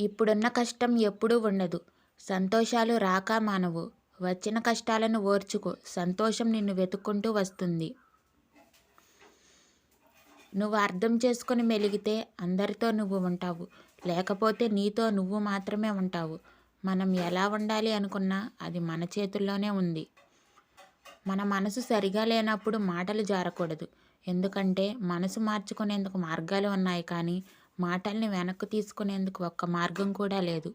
ఇప్పుడున్న కష్టం ఎప్పుడూ ఉండదు. సంతోషాలు రాక మానవు. వచ్చిన కష్టాలను ఓర్చుకో. సంతోషం నిన్ను వెతుక్కుంటూ వస్తుంది. నువ్వు అర్థం చేసుకొని మెలిగితే అందరితో నువ్వు ఉంటావు. లేకపోతే నీతో నువ్వు మాత్రమే ఉంటావు. మనం ఎలా ఉండాలి అనుకున్నా అది మన చేతుల్లోనే ఉంది. మన మనసు సరిగా లేనప్పుడు మాటలు జారకూడదు. ఎందుకంటే మనసు మార్చుకునేందుకు మార్గాలు ఉన్నాయి, కానీ మాటల్ని వెనక్కు తీసుకునేందుకు ఒక్క మార్గం కూడా లేదు.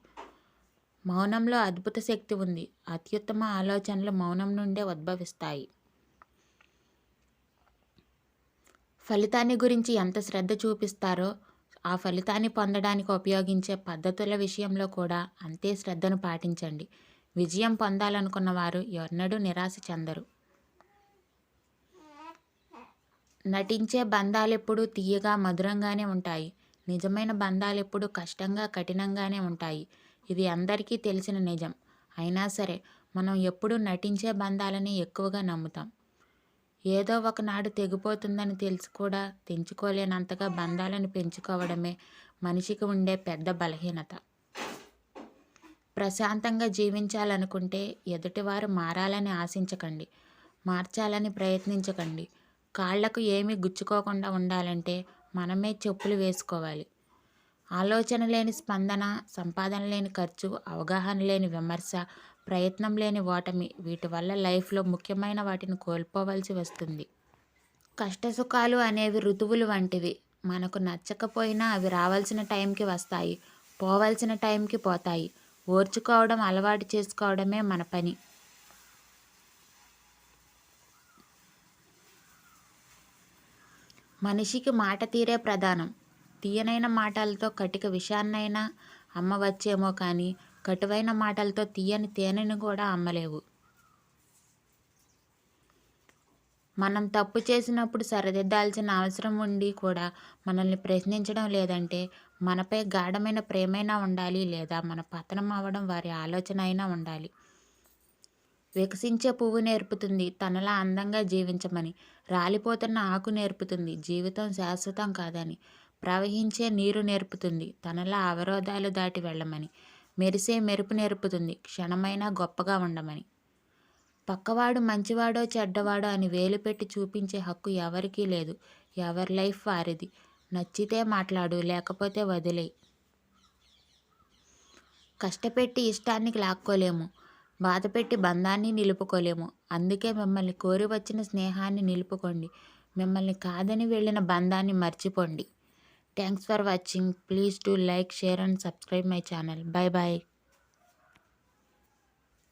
మౌనంలో అద్భుత శక్తి ఉంది. అత్యుత్తమ ఆలోచనలు మౌనం నుండే ఉద్భవిస్తాయి. ఫలితాన్ని గురించి ఎంత శ్రద్ధ చూపిస్తారో ఆ ఫలితాన్ని పొందడానికి ఉపయోగించే పద్ధతుల విషయంలో కూడా అంతే శ్రద్ధను పాటించండి. విజయం పొందాలనుకున్న వారు ఎన్నడూ నిరాశ చెందరు. నటించే బంధాలెప్పుడూ తీయగా మధురంగానే ఉంటాయి. నిజమైన బంధాలెప్పుడూ కష్టంగా కఠినంగానే ఉంటాయి. ఇది అందరికీ తెలిసిన నిజం. అయినా సరే మనం ఎప్పుడూ నటించే బంధాలని ఎక్కువగా నమ్ముతాం. ఏదో ఒకనాడు తెగిపోతుందని తెలిసి కూడా తెంచుకోలేనంతగా బంధాలను పెంచుకోవడమే మనిషికి ఉండే పెద్ద బలహీనత. ప్రశాంతంగా జీవించాలనుకుంటే ఎదుటివారు మారాలని ఆశించకండి. మార్చాలని ప్రయత్నించకండి. కాళ్లకు ఏమీ గుచ్చుకోకుండా ఉండాలంటే మనమే చెప్పులు వేసుకోవాలి. ఆలోచన లేని స్పందన, సంపాదన లేని ఖర్చు, అవగాహన లేని విమర్శ, ప్రయత్నం లేని ఓటమి, వీటి వల్ల లైఫ్లో ముఖ్యమైన వాటిని కోల్పోవలసి వస్తుంది. కష్టసుఖాలు అనేవి ఋతువులు వంటివి. మనకు నచ్చకపోయినా అవి రావాల్సిన టైంకి వస్తాయి, పోవాల్సిన టైంకి పోతాయి. ఓర్చుకోవడం అలవాటు చేసుకోవడమే మన పని. మనిషికి మాట తీరే ప్రధానం. తీయనైన మాటలతో కటిక విషాన్నైనా అమ్మవచ్చేమో కానీ కటువైన మాటలతో తీయని తేనెను కూడా అమ్మలేవు. మనం తప్పు చేసినప్పుడు సరిదిద్దాల్సిన అవసరం ఉండి కూడా మనల్ని ప్రశ్నించడం లేదంటే మనపై గాఢమైన ప్రేమైనా ఉండాలి, లేదా మన పతనం అవ్వడం వారి ఆలోచన అయినా ఉండాలి. వికసించే పువ్వు నేర్పుతుంది తనలా అందంగా జీవించమని. రాలిపోతున్న ఆకు నేర్పుతుంది జీవితం శాశ్వతం కాదని. ప్రవహించే నీరు నేర్పుతుంది తనలా అవరోధాలు దాటి వెళ్ళమని. మెరిసే మెరుపు నేర్పుతుంది క్షణమైనా గొప్పగా ఉండమని. పక్కవాడు మంచివాడో చెడ్డవాడో అని వేలు పెట్టి చూపించే హక్కు ఎవరికీ లేదు. ఎవరి లైఫ్ వారిది. నచ్చితే మాట్లాడు, లేకపోతే వదిలేయ్. కష్టపెట్టి ఇష్టాన్ని లాక్కోలేము, బాధపెట్టి బంధాన్ని నిలుపుకోలేము. అందుకే మిమ్మల్ని కోరి వచ్చిన స్నేహాన్ని నిలుపుకోండి. మిమ్మల్ని కాదని వెళ్ళిన బంధాన్ని మర్చిపోండి. Thanks for watching. Please do like, share and subscribe my channel. Bye bye.